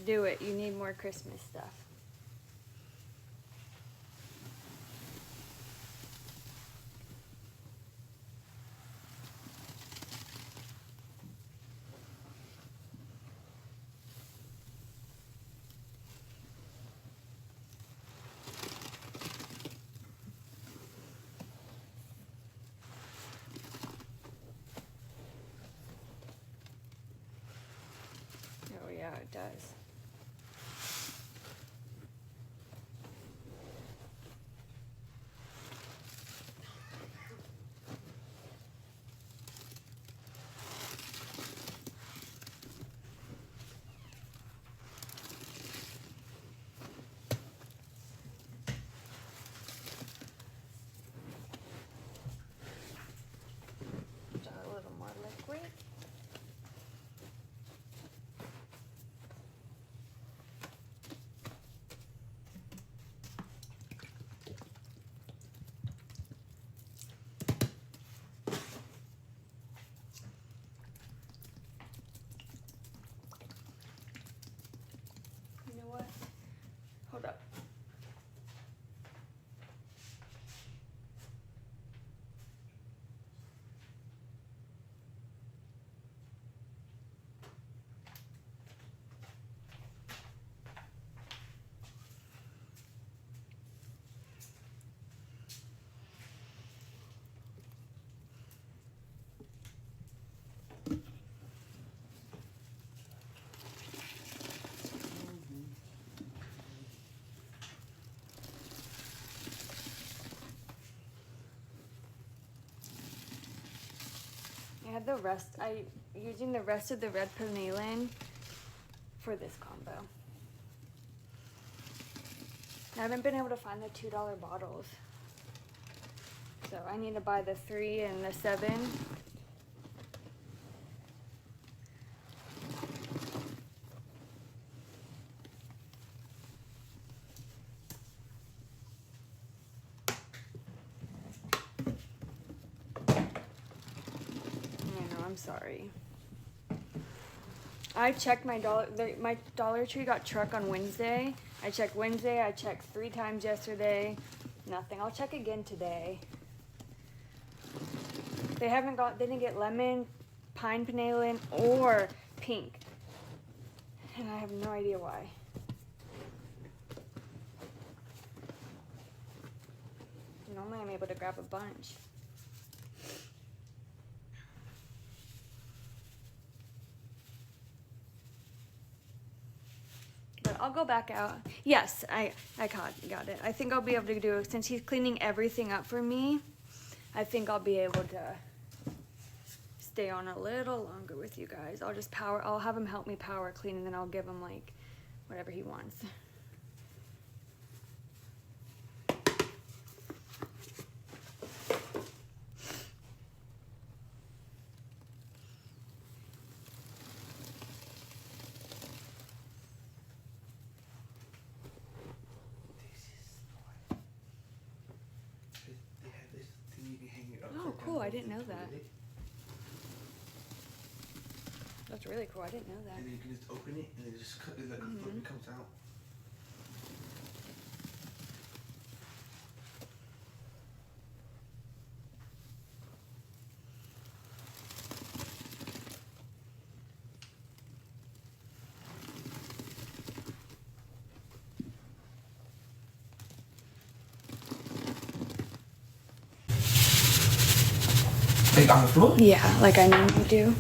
do it. You need more Christmas stuff. Oh yeah, it does. A little more liquid. You know what? Hold up. I had the rest. Using the rest of the red Finalizing for this combo. I haven't been able to find the $2 bottles, so I need to buy the 3 and the 7. I'm sorry. I checked my Dollar Tree got truck on Wednesday. I checked Wednesday. I checked 3 times yesterday. Nothing. I'll check again today. They didn't get lemon, pine Finalizing, or pink. And I have no idea why. Normally I'm able to grab a bunch. But I'll go back out. Yes, I got it. I think I'll be able to do it since he's cleaning everything up for me. I think I'll be able to stay on a little longer with you guys. I'll have him help me power clean, and then I'll give him like whatever he wants. Oh, cool. I didn't know that. That's really cool. I didn't know that. And then you can just open it and it just like it comes out. Like on the floor? Yeah, like I normally do.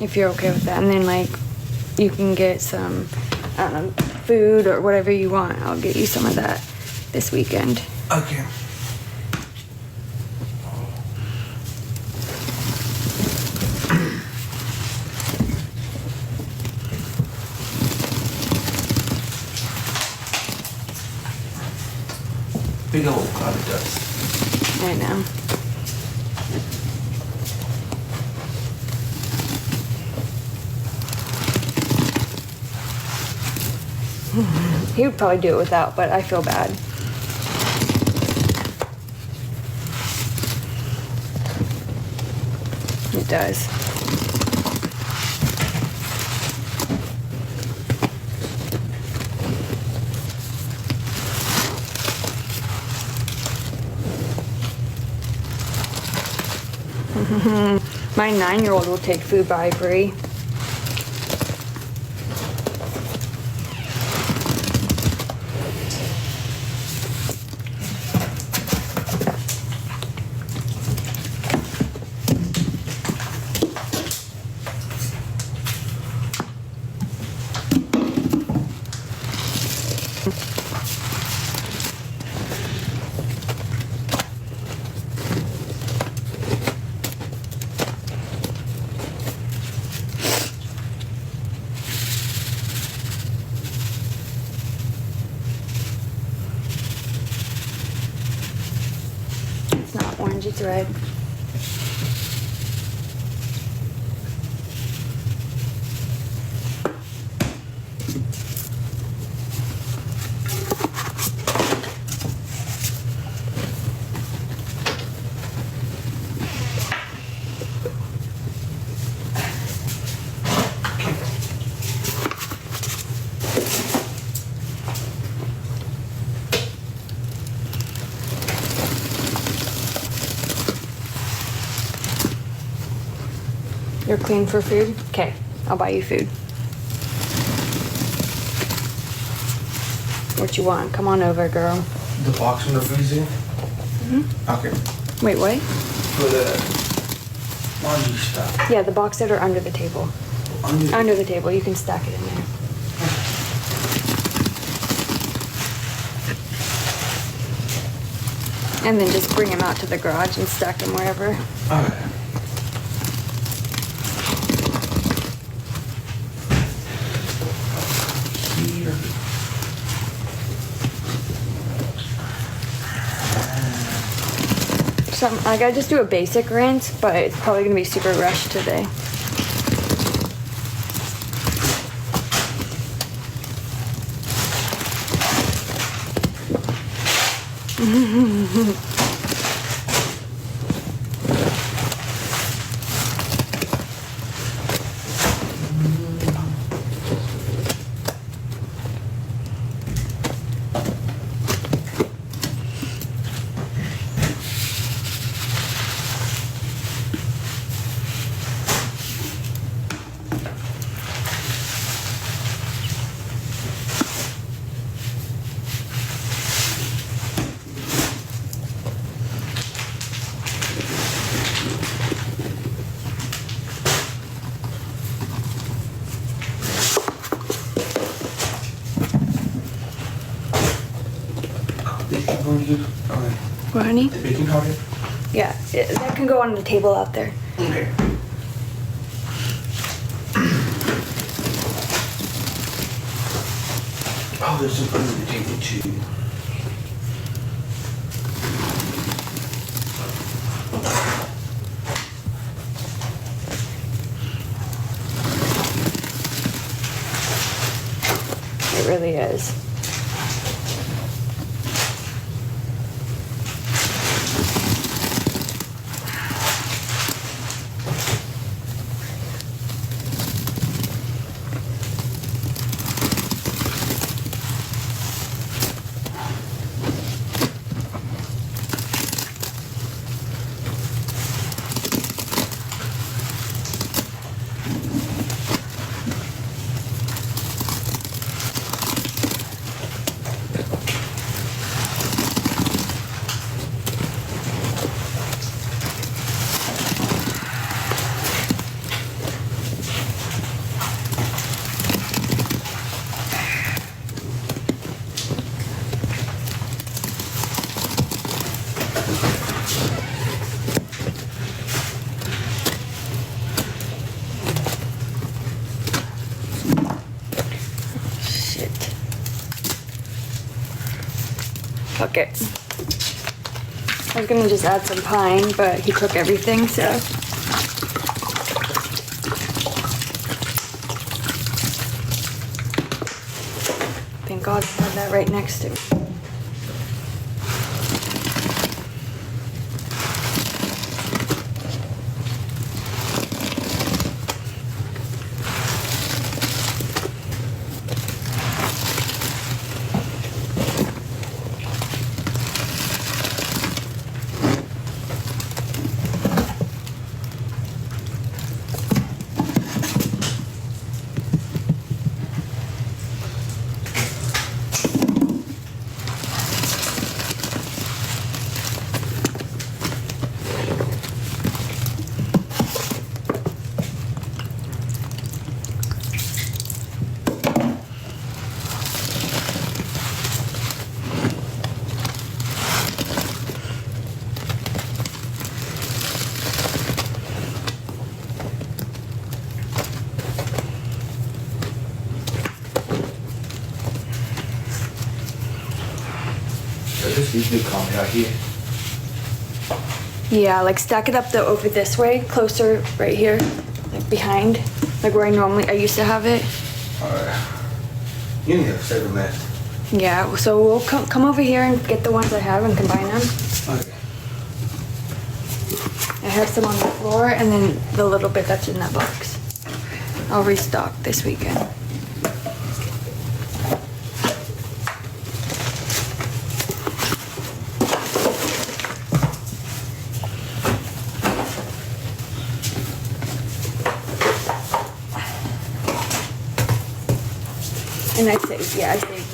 If you're okay with that. And then like you can get some, I don't know, food or whatever you want. I'll get you some of that this weekend. Okay. Big old Comet does. I know. He would probably do it without, but I feel bad. It does. My 9-year-old will take food by Brie. It's not orange, it's red. You're clean for food? Okay, I'll buy you food. What you want? Come on over, girl. The box from the freezer? Okay. Wait, what? For the laundry stuff. Yeah, the box that are under the table. Under the table, you can stack it in there. And then just bring them out to the garage and stack them wherever. Alright. Here. I gotta just do a basic rinse, but it's probably gonna be super rushed today. Okay. What, honey? The baking powder? Yeah, that can go on the table out there. Okay. Oh, there's some under the table too. It really is. Fuck it. I was gonna just add some pine, but he cooked everything, so. Thank God I have that right next to me. just leave the Comet out here. Yeah, like stack it up though over this way, closer right here, like behind, like where I used to have it. Alright. You need to save a mess. Yeah, so we'll come over here and get the ones I have and combine them. Okay. I have some on the floor and then the little bit that's in that box. I'll restock this weekend. And I saved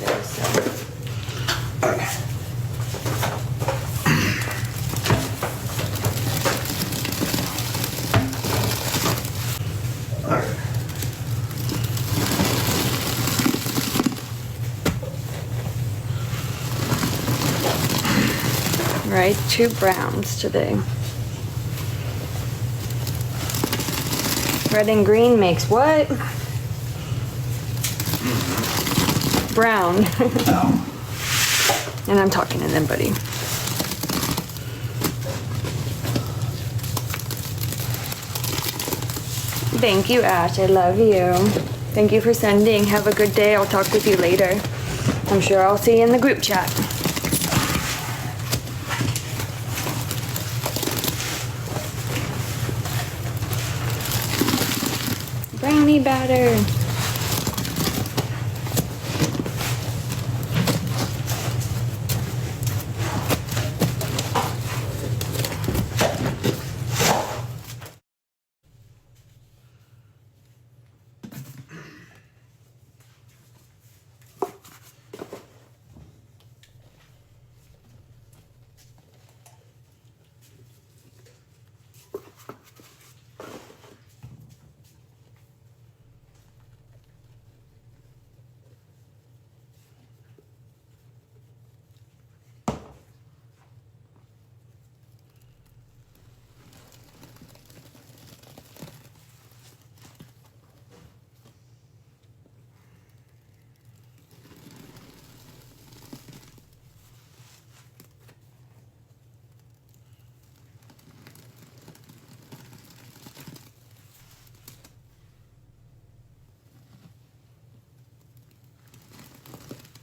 those, so. Okay. Alright. Right, 2 browns today. Red and green makes what? Brown. Oh. And I'm talking to them, buddy. Thank you, Ash. I love you. Thank you for sending. Have a good day. I'll talk with you later. I'm sure I'll see you in the group chat. Brownie batter.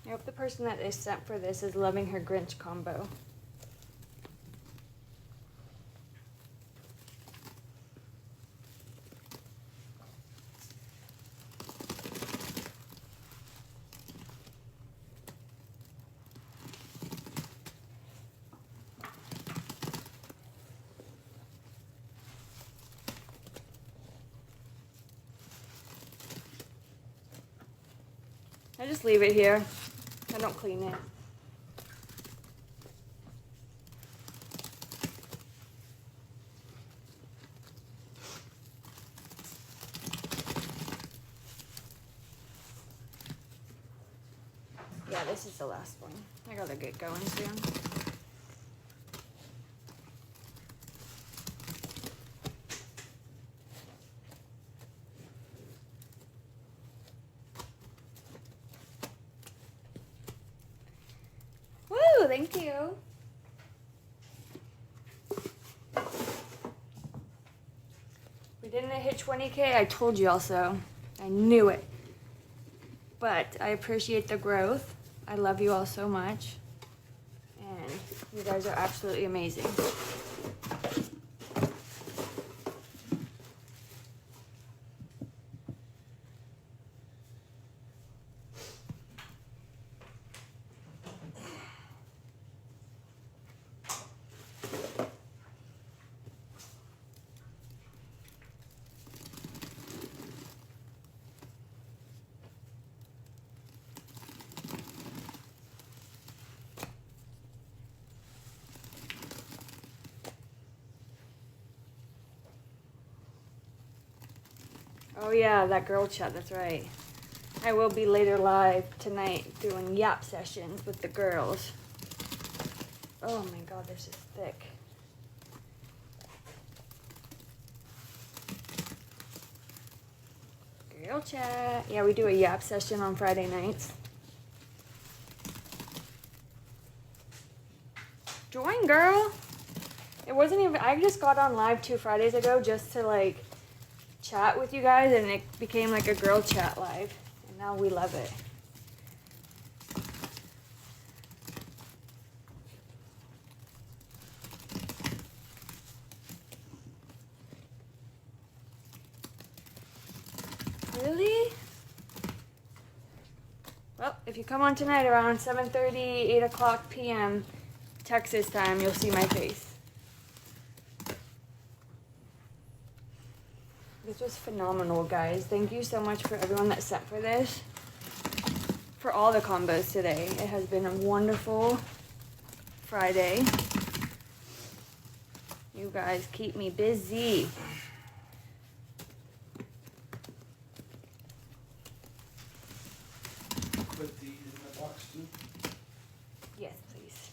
I hope the person that is sent for this is loving her Grinch combo. I just leave it here. I don't clean it. Yeah, this is the last one. I gotta get going soon. Woo, thank you. We didn't hit 20K, I told you also. I knew it. But I appreciate the growth. I love you all so much. And you guys are absolutely amazing. Oh yeah, that girl chat, that's right. I will be later live tonight doing yap sessions with the girls. Oh my god, this is thick. Girl chat. Yeah, we do a yap session on Friday nights. Join, girl. It wasn't even, I just got on live 2 Fridays ago just to like chat with you guys, and it became like a girl chat live. And now we love it. Really? Well, if you come on tonight around 7:30, 8 o'clock p.m. Texas time, you'll see my face. This was phenomenal, guys. Thank you so much for everyone that sent for this. For all the combos today. It has been a wonderful Friday. You guys keep me busy. Put these in the box too. Yes, please.